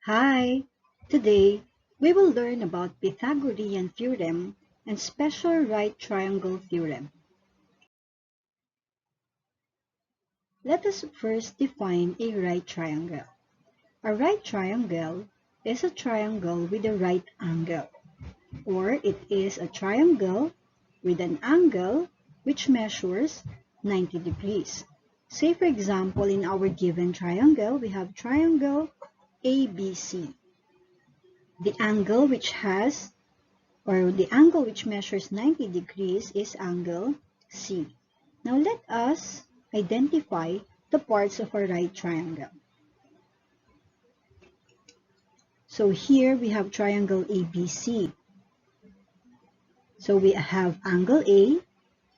Hi! Today, we will learn about Pythagorean Theorem and special right triangle theorem. Let us first define a right triangle. A right triangle is a triangle with a right angle, or it is a triangle with an angle which measures 90 degrees. Say for example, in our given triangle, we have triangle ABC. The angle which measures 90 degrees is angle C. Now let us identify the parts of a right triangle. So here we have triangle ABC. So we have angle A,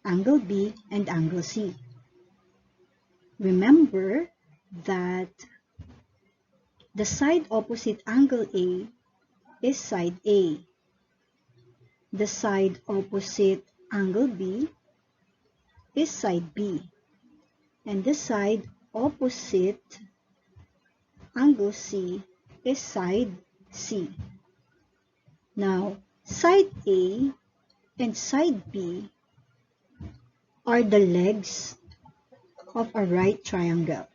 angle B, and angle C. Remember that the side opposite angle A is side A. The side opposite angle B is side B. And the side opposite angle C is side C. Now, side A and side B are the legs of a right triangle,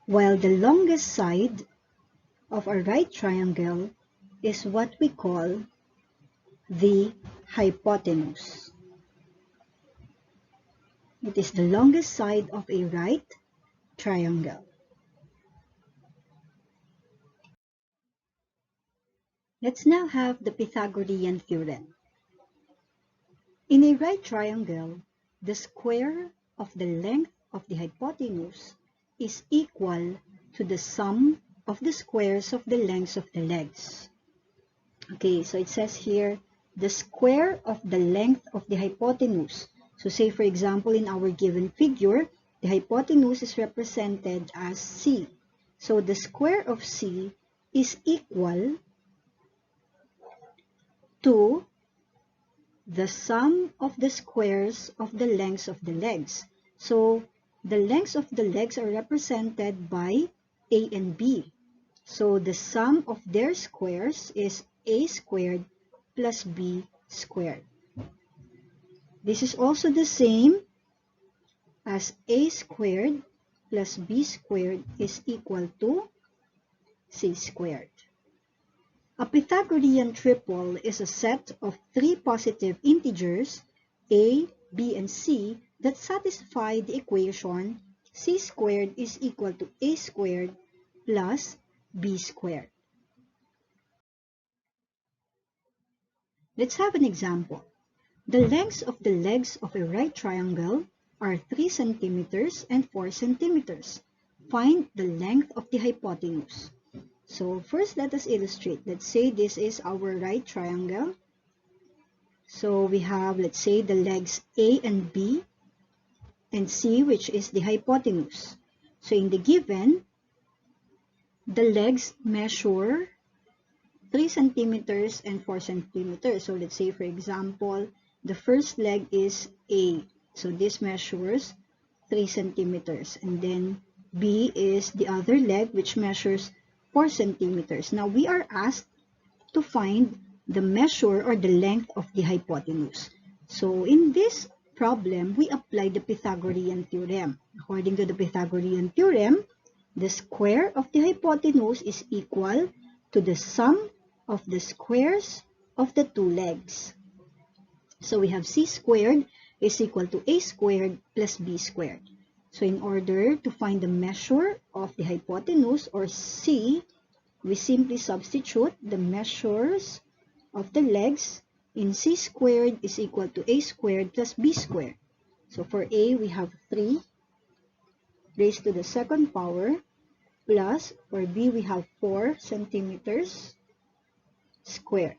while the longest side of a right triangle is what we call the hypotenuse. It is the longest side of a right triangle. Let's now have the Pythagorean theorem. In a right triangle, the square of the length of the hypotenuse is equal to the sum of the squares of the lengths of the legs. Okay, so it says here, the square of the length of the hypotenuse. So say for example, in our given figure, the hypotenuse is represented as C. So the square of C is equal to the sum of the squares of the lengths of the legs. So the lengths of the legs are represented by A and B. So the sum of their squares is A squared plus B squared. This is also the same as A squared plus B squared is equal to C squared. A Pythagorean triple is a set of three positive integers, a, b, and c, that satisfy the equation c squared is equal to a squared plus b squared. Let's have an example. The lengths of the legs of a right triangle are 3 centimeters and 4 centimeters. Find the length of the hypotenuse. So first, let us illustrate. Let's say this is our right triangle. So we have, let's say, the legs A and B and C, which is the hypotenuse. So in the given, the legs measure 3 centimeters and 4 centimeters. So let's say, for example, the first leg is A. So this measures 3 centimeters. And then B is the other leg, which measures 4 centimeters. Now we are asked to find the measure or the length of the hypotenuse. So in this problem, we apply the Pythagorean theorem. According to the Pythagorean theorem, the square of the hypotenuse is equal to the sum of the squares of the two legs. So we have c squared is equal to a squared plus b squared. So in order to find the measure of the hypotenuse, or C, we simply substitute the measures of the legs in c squared is equal to a squared plus b squared. So for A, we have 3 raised to the second power, plus for B, we have 4 centimeters squared.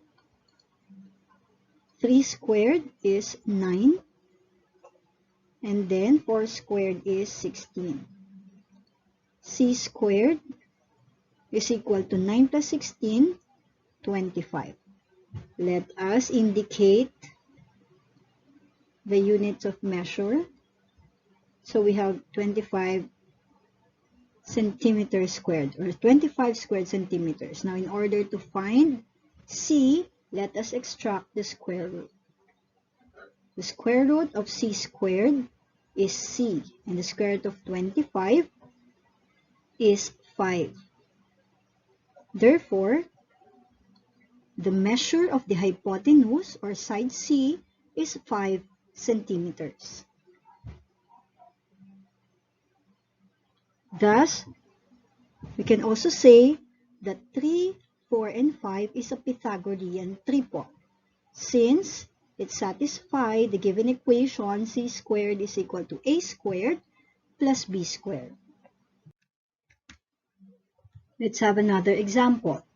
3 squared is 9. And then 4 squared is 16. C squared is equal to 9 plus 16, 25. Let us indicate the units of measure. So we have 25 centimeters squared, or 25 squared centimeters. Now, in order to find c, let us extract the square root. The square root of c squared is c, and the square root of 25 is 5. Therefore, the measure of the hypotenuse, or side C, is 5 centimeters. Thus, we can also say that 3, 4, and 5 is a Pythagorean triple, since it satisfies the given equation c squared is equal to a squared plus b squared. Let's have another example.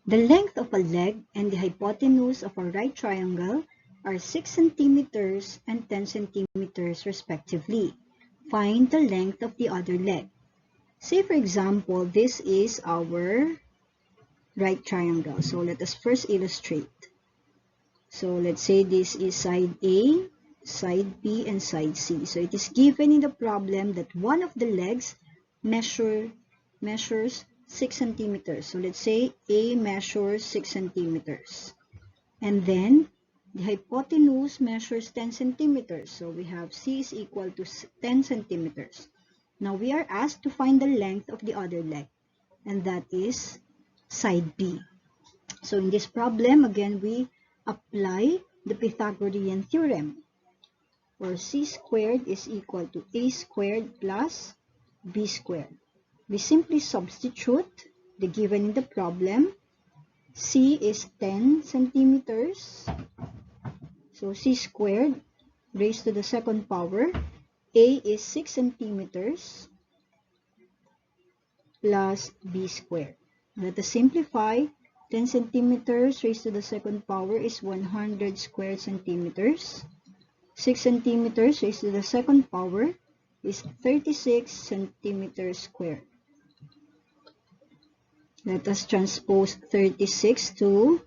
The length of a leg and the hypotenuse of a right triangle are 6 centimeters and 10 centimeters respectively. Find the length of the other leg. Say, for example, this is our right triangle. So let us first illustrate. So let's say this is side A, side B, and side C. So it is given in the problem that one of the legs measures 6 centimeters. So let's say A measures 6 centimeters. And then the hypotenuse measures 10 centimeters. So we have C is equal to 10 centimeters. Now we are asked to find the length of the other leg, and that is side B. So in this problem, again, we apply the Pythagorean Theorem, where C squared is equal to A squared plus B squared. We simply substitute the given in the problem. C is 10 centimeters. So C squared raised to the second power. A is 6 centimeters plus B squared. Let us simplify. 10 centimeters raised to the second power is 100 square centimeters. 6 centimeters raised to the second power is 36 centimeters squared. Let us transpose 36 to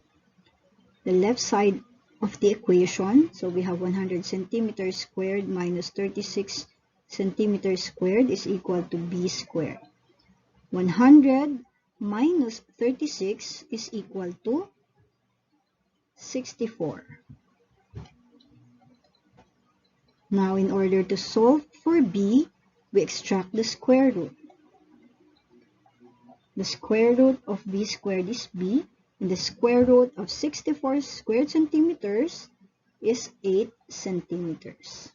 the left side of the equation. So we have 100 centimeters squared minus 36 centimeters squared is equal to B squared. 100 minus 36 is equal to 64. Now, in order to solve for B, we extract the square root. The square root of B squared is B, and the square root of 64 squared centimeters is 8 centimeters.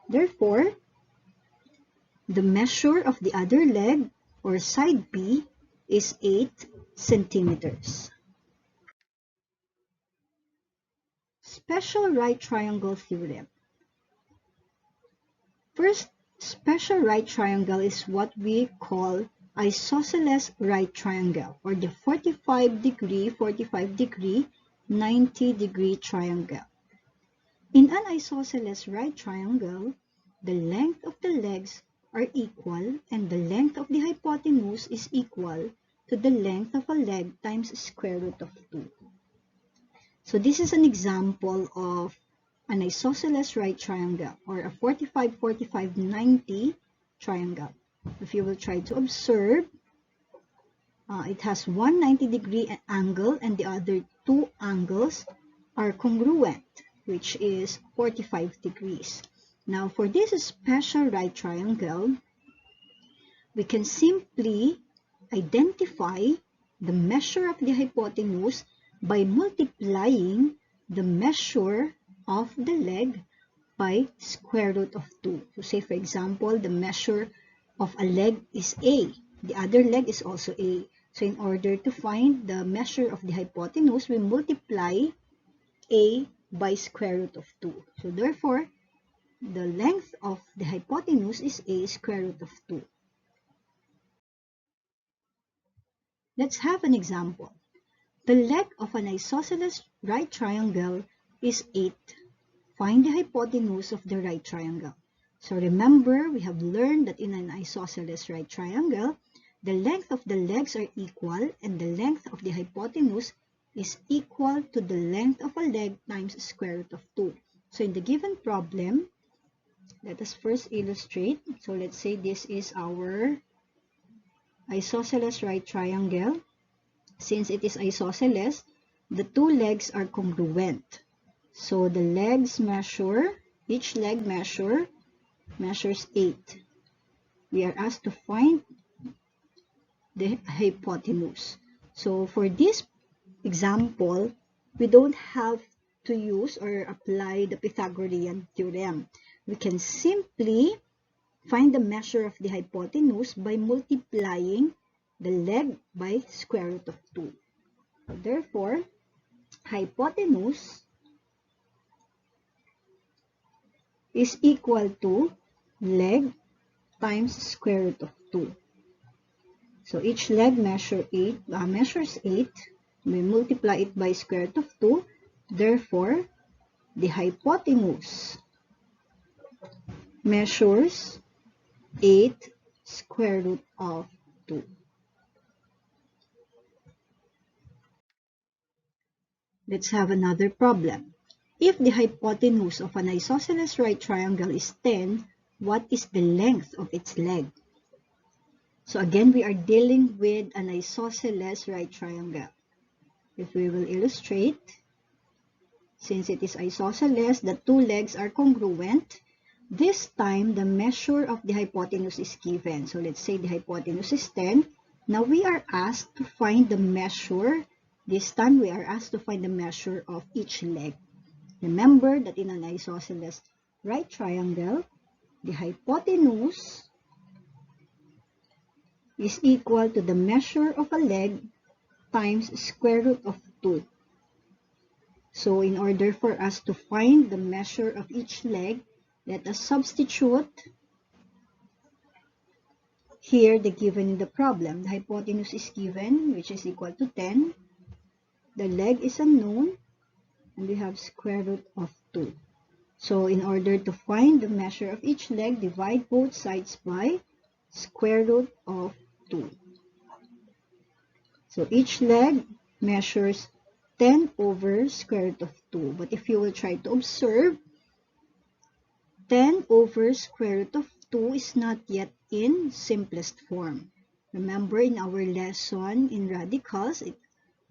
Therefore, the measure of the other leg, or side B, is 8 centimeters. Special right triangle theorem. First, special right triangle is what we call isosceles right triangle, or the 45-degree, 45-degree, 90-degree triangle. In an isosceles right triangle, the length of the legs are equal and the length of the hypotenuse is equal to the length of a leg times square root of 2. So this is an example of an isosceles right triangle, or a 45, 45, 90 triangle. If you will try to observe, it has one 90-degree angle and the other two angles are congruent, which is 45 degrees. Now, for this special right triangle, we can simply identify the measure of the hypotenuse by multiplying the measure of the leg by square root of 2. So say, for example, the measure of a leg is A. The other leg is also A. So in order to find the measure of the hypotenuse, we multiply A by square root of 2. So therefore, the length of the hypotenuse is A square root of 2. Let's have an example. The leg of an isosceles right triangle is 8. Find the hypotenuse of the right triangle. So remember, we have learned that in an isosceles right triangle, the length of the legs are equal and the length of the hypotenuse is equal to the length of a leg times square root of 2. So in the given problem, let us first illustrate. So let's say this is our isosceles right triangle. Since it is isosceles, the two legs are congruent. So the legs measure, each leg measures 8. We are asked to find the hypotenuse. So for this example, we don't have to use or apply the Pythagorean Theorem. We can simply find the measure of the hypotenuse by multiplying the leg by square root of 2. Therefore, hypotenuse is equal to leg times square root of 2. So each leg measures 8. We multiply it by square root of 2. Therefore, the hypotenuse measures 8 square root of 2. Let's have another problem. If the hypotenuse of an isosceles right triangle is 10, what is the length of its leg? So again, we are dealing with an isosceles right triangle. If we will illustrate, since it is isosceles, the two legs are congruent. This time, the measure of the hypotenuse is given. So let's say the hypotenuse is 10. Now we are asked to find the measure. This time, we are asked to find the measure of each leg. Remember that in an isosceles right triangle, the hypotenuse is equal to the measure of a leg times square root of 2. So in order for us to find the measure of each leg, let us substitute here the given in the problem. The hypotenuse is given, which is equal to 10. The leg is unknown, and we have square root of 2. So in order to find the measure of each leg, divide both sides by square root of 2. So each leg measures 10 over square root of 2. But if you will try to observe, 10 over square root of 2 is not yet in simplest form. Remember in our lesson in radicals,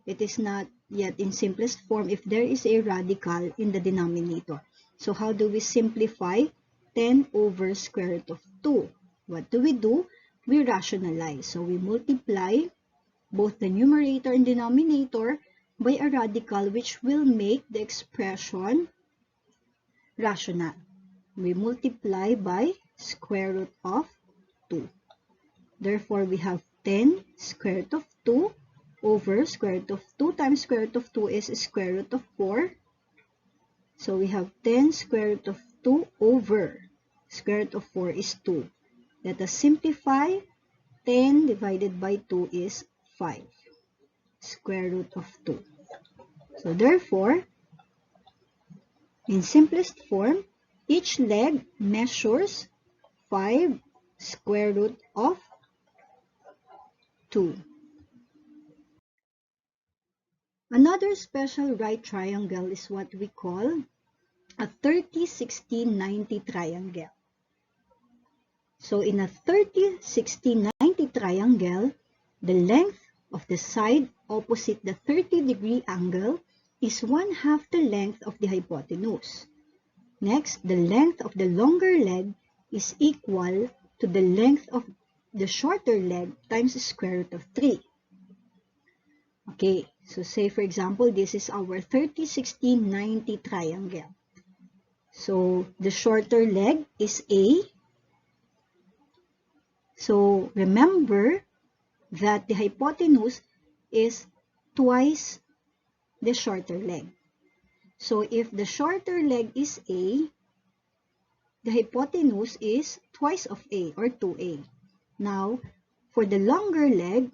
it is not yet in simplest form if there is a radical in the denominator. So how do we simplify 10 over square root of 2? What do? We rationalize. So we multiply both the numerator and denominator by a radical which will make the expression rational. We multiply by square root of 2. Therefore, we have 10 square root of 2 over square root of 2 times square root of 2 is square root of 4. So we have 10 square root of 2 over square root of 4 is 2. Let us simplify. 10 divided by 2 is 5. Square root of 2. So therefore, in simplest form, each leg measures 5 square root of 2. Another special right triangle is what we call a 30, 60, 90 triangle. So in a 30, 60, 90 triangle, the length of the side opposite the 30-degree angle is 1/2 the length of the hypotenuse. Next, the length of the longer leg is equal to the length of the shorter leg times the square root of 3. Okay, so say for example, this is our 30, 60, 90 triangle. So the shorter leg is A. So remember that the hypotenuse is twice the shorter leg. So if the shorter leg is A, the hypotenuse is twice of A or 2A. Now, for the longer leg,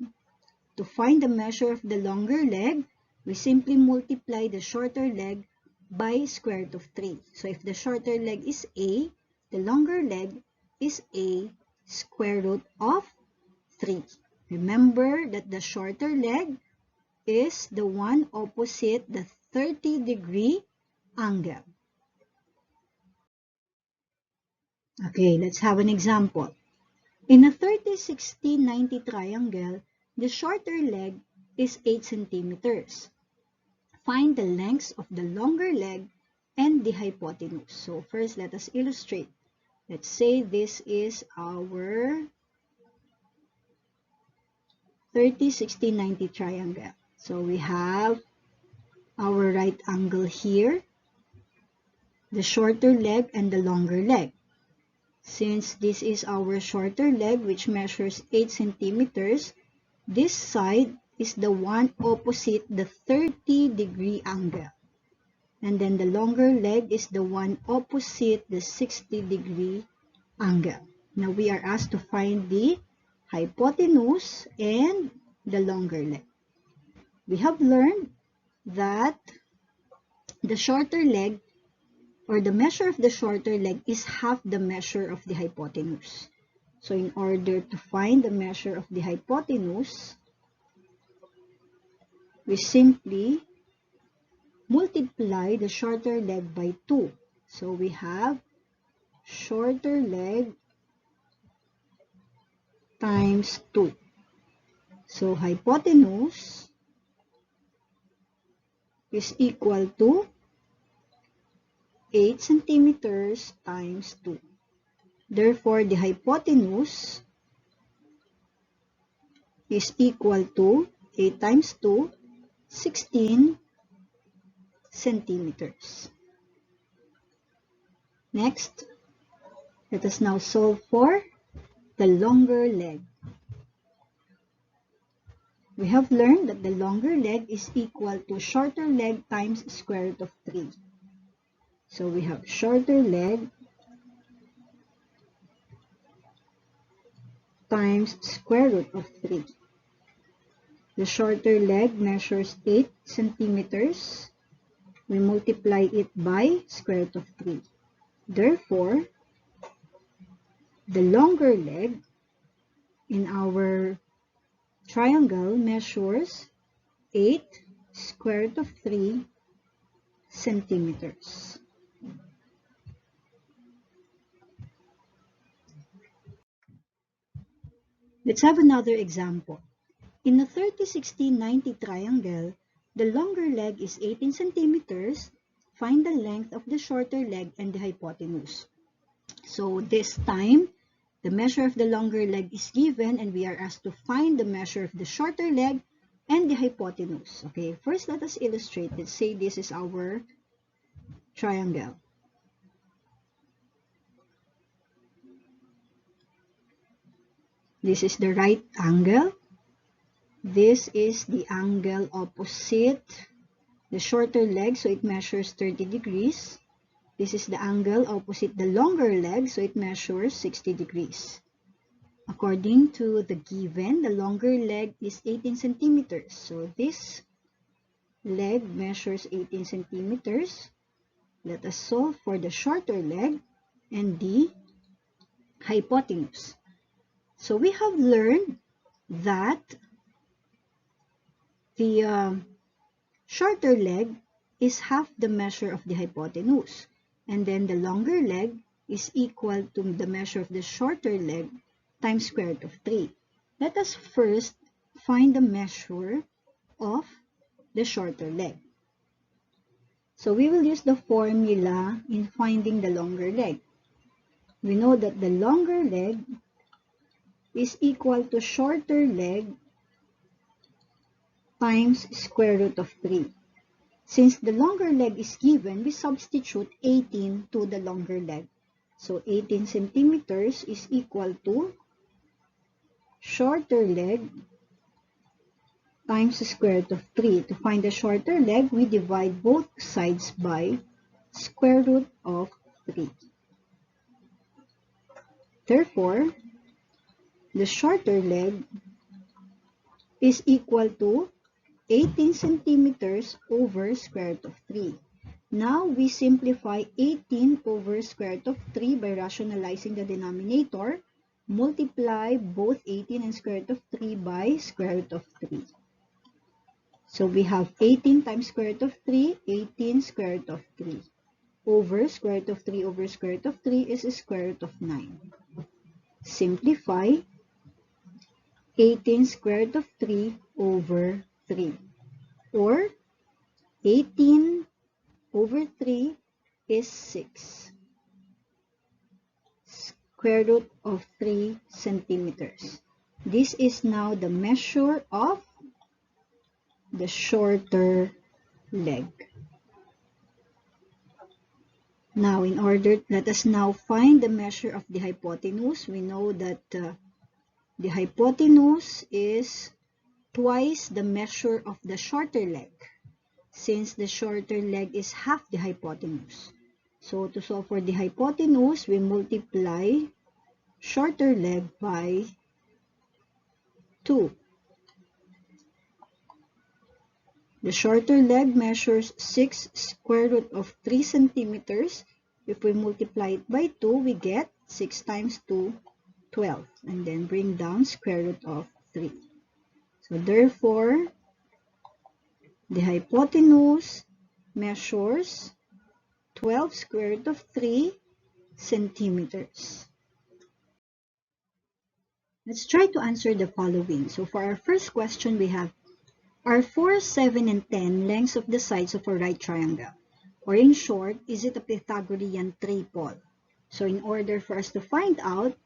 to find the measure of the longer leg, we simply multiply the shorter leg by square root of 3. So if the shorter leg is A, the longer leg is A square root of 3. Remember that the shorter leg is the one opposite the 30-degree angle. Okay, let's have an example. In a 30, 60, 90 triangle, the shorter leg is 8 centimeters. Find the lengths of the longer leg and the hypotenuse. So first, let us illustrate. Let's say this is our 30, 60, 90 triangle. So we have our right angle here, the shorter leg and the longer leg. Since this is our shorter leg, which measures 8 centimeters, this side is the one opposite the 30-degree angle. And then the longer leg is the one opposite the 60-degree angle. Now we are asked to find the hypotenuse and the longer leg. We have learned that the shorter leg, or the measure of the shorter leg, is half the measure of the hypotenuse. So in order to find the measure of the hypotenuse, we simply multiply the shorter leg by 2. So we have shorter leg times 2. So hypotenuse is equal to 8 centimeters times 2. Therefore, the hypotenuse is equal to 8 times 2, 16 centimeters. Next, let us now solve for the longer leg. We have learned that the longer leg is equal to shorter leg times square root of 3. So we have shorter leg times square root of 3. The shorter leg measures 8 centimeters. We multiply it by square root of 3. Therefore, the longer leg in our triangle measures 8 square root of 3 centimeters. Let's have another example. In a 30, 60, 90 triangle, the longer leg is 18 centimeters. Find the length of the shorter leg and the hypotenuse. So this time, the measure of the longer leg is given and we are asked to find the measure of the shorter leg and the hypotenuse. Okay, first let us illustrate. Let's say this is our triangle. This is the right angle. This is the angle opposite the shorter leg, so it measures 30 degrees. This is the angle opposite the longer leg, so it measures 60 degrees. According to the given, the longer leg is 18 centimeters. So this leg measures 18 centimeters. Let us solve for the shorter leg and the hypotenuse. So we have learned that the shorter leg is half the measure of the hypotenuse, and then the longer leg is equal to the measure of the shorter leg times square root of 3. Let us first find the measure of the shorter leg. So we will use the formula in finding the longer leg. We know that the longer leg is equal to shorter leg times square root of 3. Since the longer leg is given, we substitute 18 to the longer leg. So 18 centimeters is equal to shorter leg times the square root of 3. To find the shorter leg, we divide both sides by square root of 3. Therefore, the shorter leg is equal to 18 centimeters over square root of 3. Now, we simplify 18 over square root of 3 by rationalizing the denominator. Multiply both 18 and square root of 3 by square root of 3. So, we have 18 times square root of 3, 18 square root of 3. Over square root of 3 over square root of 3 is square root of 9. simplify 18 square root of 3 over 3. Or 18 over 3 is 6. Square root of 3 centimeters. This is now the measure of the shorter leg. Now, let us now find the measure of the hypotenuse. We know that the hypotenuse is twice the measure of the shorter leg, since the shorter leg is half the hypotenuse. So, to solve for the hypotenuse, we multiply shorter leg by 2. The shorter leg measures 6 square root of 3 centimeters. If we multiply it by 2, we get 6 times 2, 12. And then bring down square root of 3. So therefore, the hypotenuse measures 12 square root of 3 centimeters. Let's try to answer the following. So for our first question, we have, are 4, 7, and 10 lengths of the sides of a right triangle? Or in short, is it a Pythagorean triple? So in order for us to find out,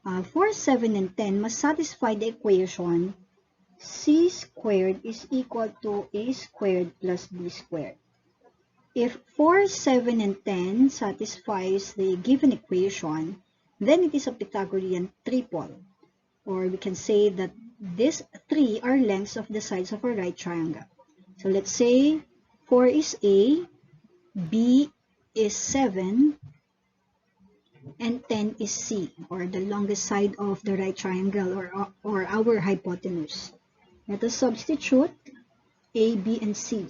4, 7, and 10 must satisfy the equation c squared is equal to a squared plus b squared. If 4, 7, and 10 satisfies the given equation, then it is a Pythagorean triple. Or we can say that these 3 are lengths of the sides of a right triangle. So let's say 4 is A, B is 7, and 10 is C, or the longest side of the right triangle, or our hypotenuse. Let us substitute A, B, and C.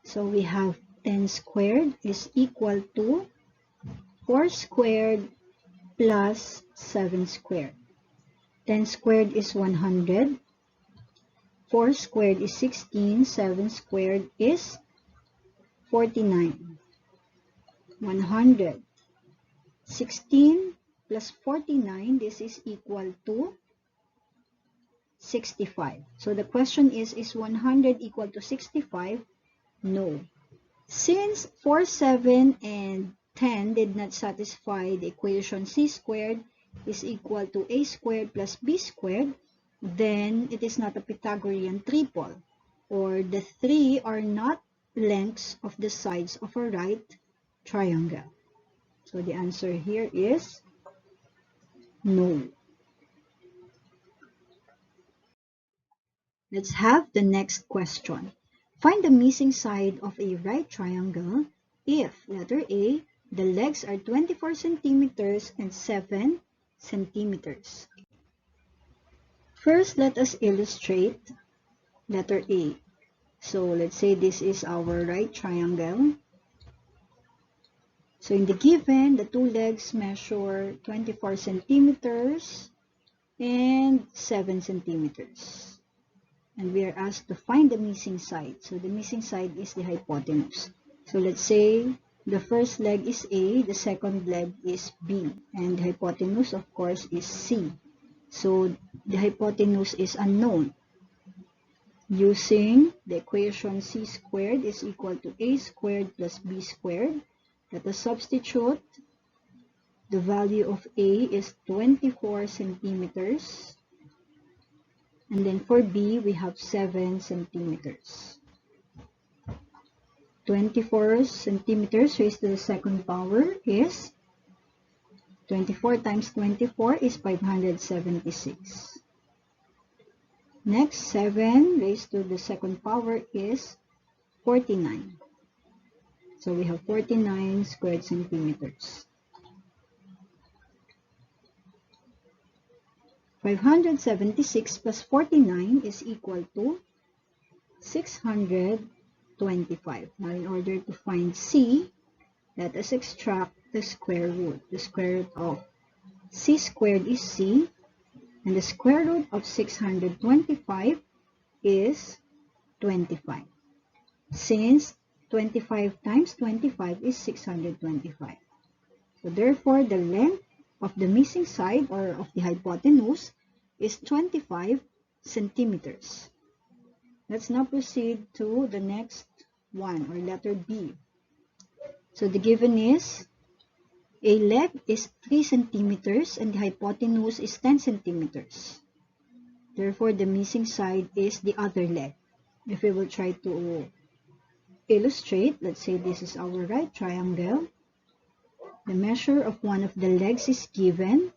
So we have 10 squared is equal to 4 squared plus 7 squared. 10 squared is 100, 4 squared is 16, 7 squared is 49. 100. 16 plus 49, this is equal to 65. So the question is 100 equal to 65? No. Since 4, 7, and 10 did not satisfy the equation c squared is equal to a squared plus b squared, then it is not a Pythagorean triple, or the 3 are not lengths of the sides of a right triangle. So the answer here is no. Let's have the next question. Find the missing side of a right triangle if, letter A, the legs are 24 centimeters and 7 centimeters. First, let us illustrate letter A. So let's say this is our right triangle. So in the given, the two legs measure 24 centimeters and 7 centimeters. And we are asked to find the missing side. So the missing side is the hypotenuse. So let's say the first leg is A, the second leg is B, and the hypotenuse, of course, is C. So the hypotenuse is unknown. Using the equation c squared is equal to a squared plus b squared, let us substitute. The value of A is 24 centimeters. And then for B, we have 7 centimeters. 24 centimeters raised to the second power is 24 times 24 is 576. Next, 7 raised to the second power is 49. So we have 49 squared centimeters. 576 plus 49 is equal to 625. Now, in order to find C, let us extract the square root. The square root of c squared is c, and the square root of 625 is 25. Since 25 times 25 is 625. So therefore, the length of the missing side or of the hypotenuse is 25 centimeters. Let's now proceed to the next one, or letter B. So the given is a leg is 3 centimeters and the hypotenuse is 10 centimeters. Therefore, the missing side is the other leg. If we will try to illustrate, let's say this is our right triangle. The measure of one of the legs is given.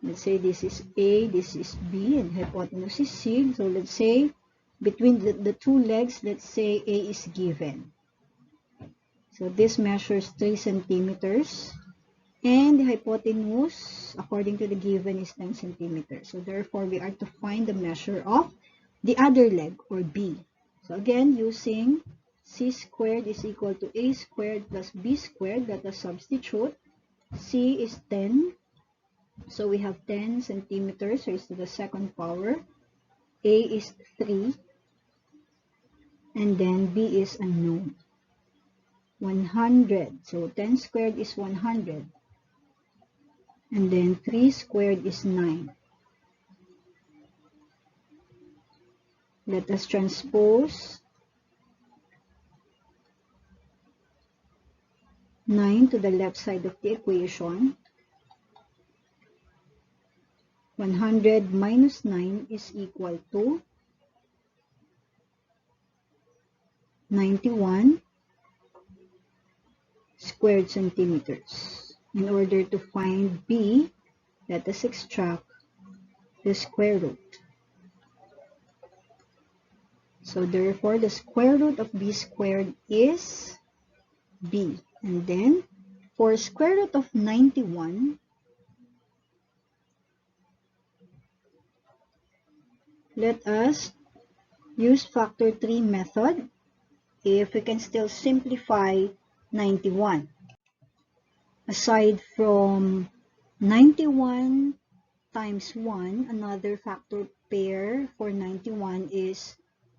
Let's say this is A, this is B, and hypotenuse is C. So let's say between the two legs, let's say A is given. So this measures 3 centimeters. And the hypotenuse, according to the given, is 10 centimeters. So therefore, we are to find the measure of the other leg, or B. So again, using C squared is equal to A squared plus B squared, let us substitute. C is 10. So we have 10 centimeters raised to the second power. A is 3. And then B is unknown. 100. So 10 squared is 100. And then 3 squared is 9. Let us transpose 9 to the left side of the equation. 100 minus 9 is equal to 91 squared centimeters. In order to find B, let us extract the square root. So therefore, the square root of B squared is B. And then, for square root of 91, let us use factor 3 method if we can still simplify 91. Aside from 91 times 1, another factor pair for 91 is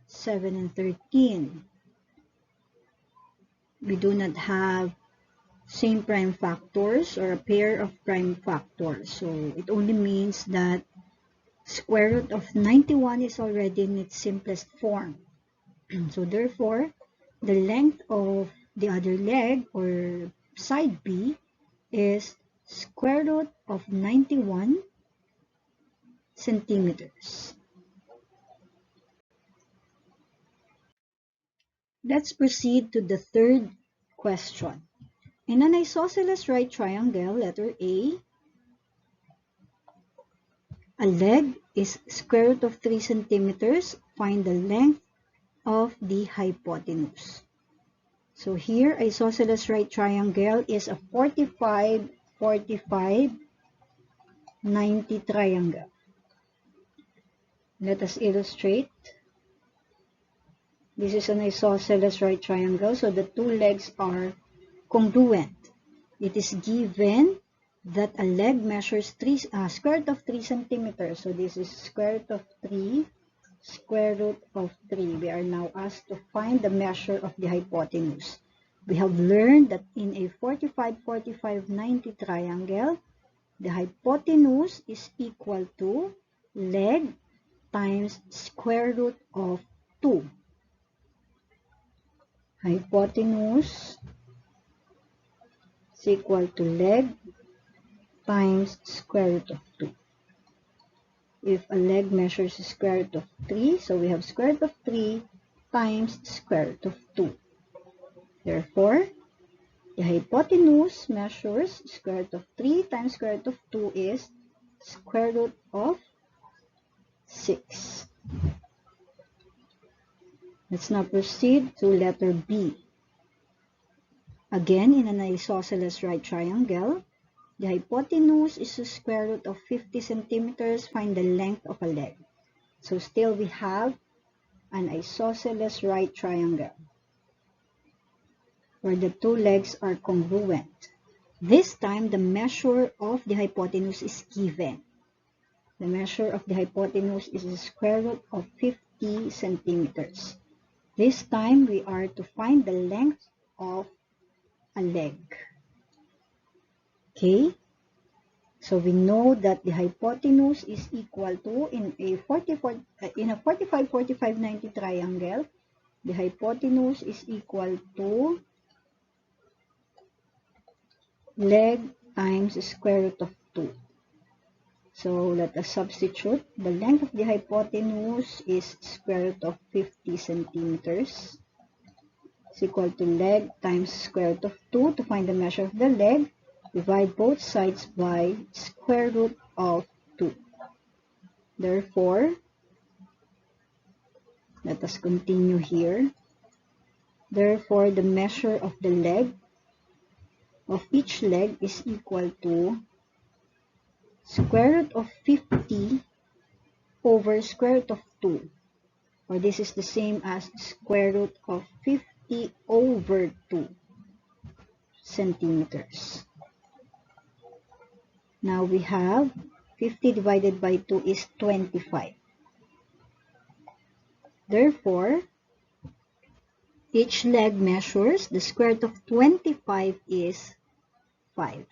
7 and 13. We do not have same prime factors or a pair of prime factors. So it only means that square root of 91 is already in its simplest form. So therefore, the length of the other leg, or side B, is square root of 91 centimeters. Let's proceed to the third question. In an isosceles right triangle, letter A, a leg is square root of 3 centimeters. Find the length of the hypotenuse. So here, isosceles right triangle is a 45, 45, 90 triangle. Let us illustrate. This is an isosceles right triangle, so the two legs are congruent. It is given that a leg measures square root of 3 centimeters. So this is square root of 3, square root of 3. We are now asked to find the measure of the hypotenuse. We have learned that in a 45, 45, 90 triangle, the hypotenuse is equal to leg times square root of 2. Hypotenuse is equal to leg times square root of 2. If a leg measures square root of 3, so we have square root of 3 times square root of 2. Therefore, the hypotenuse measures square root of 3 times square root of 2 is square root of 6. Let's now proceed to letter B. Again, in an isosceles right triangle, the hypotenuse is the square root of 50 centimeters. Find the length of a leg. So still we have an isosceles right triangle where the two legs are congruent. This time, the measure of the hypotenuse is given. The measure of the hypotenuse is the square root of 50 centimeters. This time, we are to find the length of a leg. Okay? So we know that the hypotenuse is equal to, in a 45-45-90 triangle, the hypotenuse is equal to leg times square root of 2. So let us substitute. The length of the hypotenuse is square root of 50 centimeters. Is equal to leg times square root of 2. To find the measure of the leg, divide both sides by square root of 2. Therefore, let us continue here. Therefore, the measure of the leg of each leg is equal to square root of 50 over square root of 2. Or this is the same as square root of 50 over 2 centimeters. Now we have 50 divided by 2 is 25. Therefore, each leg measures, the square root of 25 is 5.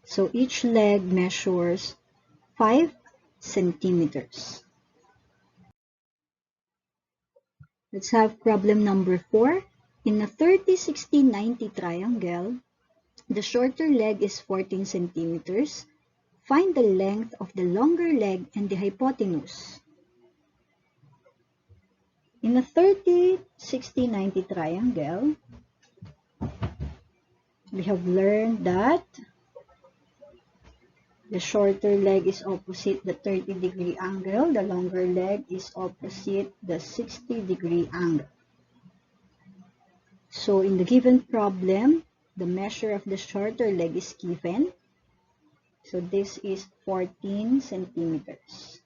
So each leg measures 5 centimeters. Let's have problem number 4. In a 30-60-90 triangle, the shorter leg is 14 centimeters. Find the length of the longer leg and the hypotenuse. In a 30-60-90 triangle, we have learned that the shorter leg is opposite the 30-degree angle. The longer leg is opposite the 60-degree angle. So in the given problem, the measure of the shorter leg is given. So this is 14 centimeters.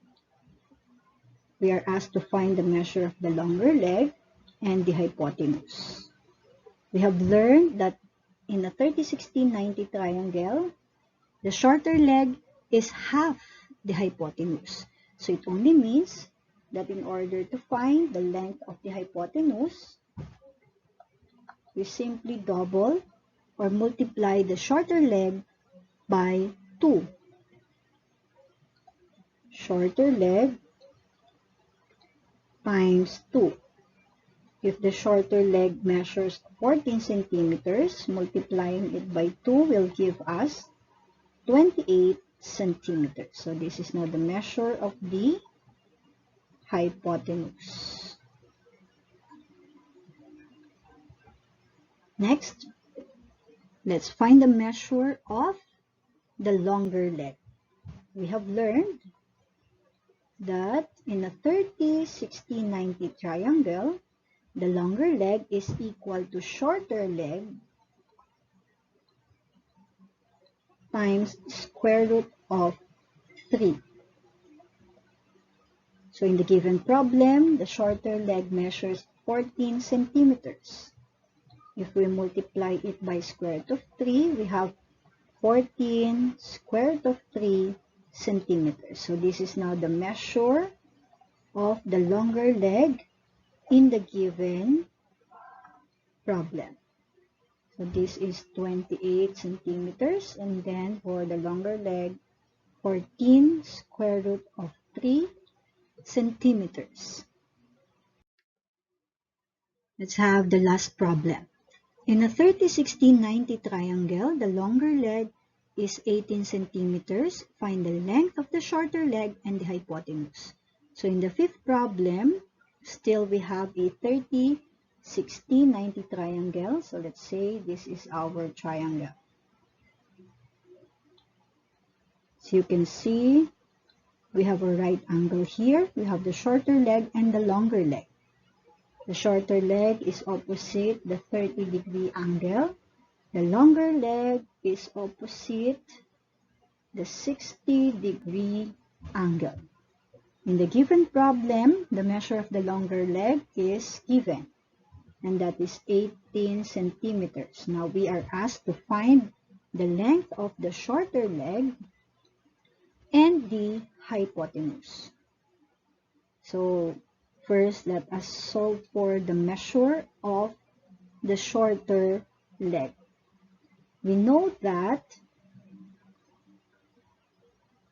We are asked to find the measure of the longer leg and the hypotenuse. We have learned that in a 30-60-90 triangle, the shorter leg is half the hypotenuse. So it only means that in order to find the length of the hypotenuse, we simply double or multiply the shorter leg by 2. Shorter leg times 2. If the shorter leg measures 14 centimeters, multiplying it by 2 will give us 28 centimeters. So this is now the measure of the hypotenuse. Next, let's find the measure of the longer leg. We have learned that in a 30-60-90 triangle, the longer leg is equal to shorter leg times square root of 3. So in the given problem, the shorter leg measures 14 centimeters. If we multiply it by square root of 3, we have 14 square root of 3 centimeters. So this is now the measure of the longer leg in the given problem. So this is 28 centimeters, and then for the longer leg, 14 square root of 3 centimeters. Let's have the last problem. In a 30-60-90 triangle, the longer leg is 18 centimeters. Find the length of the shorter leg and the hypotenuse. So in the fifth problem, still we have a 30-60-90 triangle. So let's say this is our triangle. So you can see we have a right angle here. We have the shorter leg and the longer leg. The shorter leg is opposite the 30-degree angle. The longer leg is opposite the 60-degree angle. In the given problem, the measure of the longer leg is given, and that is 18 centimeters. Now we are asked to find the length of the shorter leg and the hypotenuse. So first, let us solve for the measure of the shorter leg. we know that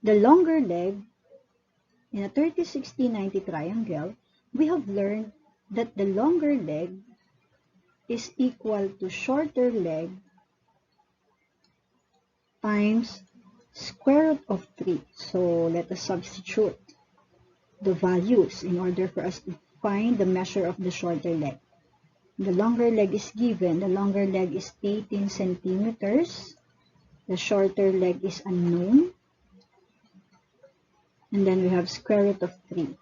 the longer leg in a 30, 60, 90 triangle, we have learned that the longer leg is equal to shorter leg times square root of 3. So let us substitute the values in order for us to find the measure of the shorter leg. The longer leg is given. The longer leg is 18 centimeters. The shorter leg is unknown. And then we have square root of 3.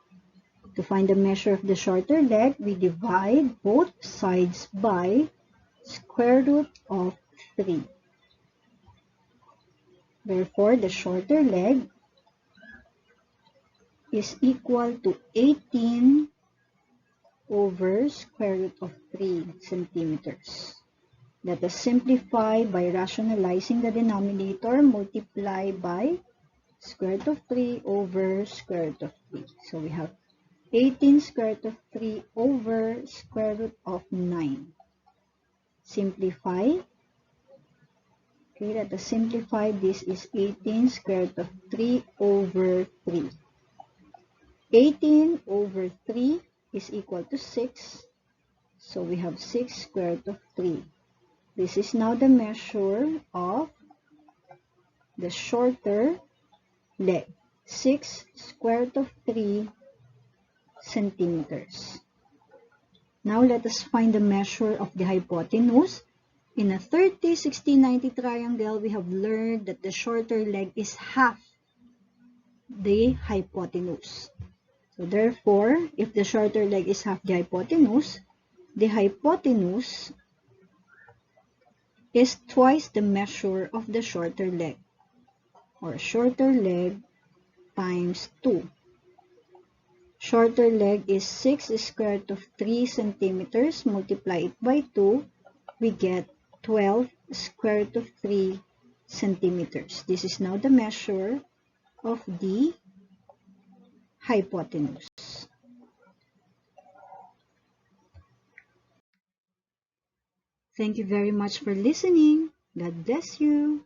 To find the measure of the shorter leg, we divide both sides by square root of 3. Therefore, the shorter leg is equal to 18 over square root of 3 centimeters. Let us simplify by rationalizing the denominator, multiply by square root of 3 over square root of 3. So we have 18 square root of 3 over square root of 9. Simplify. Okay, let us simplify. This is 18 square root of 3 over 3. 18 over 3 is equal to 6. So we have 6 square root of 3. This is now the measure of the shorter leg. 6 square root of 3 centimeters. Now let us find the measure of the hypotenuse. In a 30, 60, 90 triangle, we have learned that the shorter leg is half the hypotenuse. So therefore, if the shorter leg is half the hypotenuse is twice the measure of the shorter leg, or shorter leg times 2. Shorter leg is 6 square root of 3 centimeters. Multiply it by 2, we get 12 square root of 3 centimeters. This is now the measure of the hypotenuse. Thank you very much for listening. God bless you.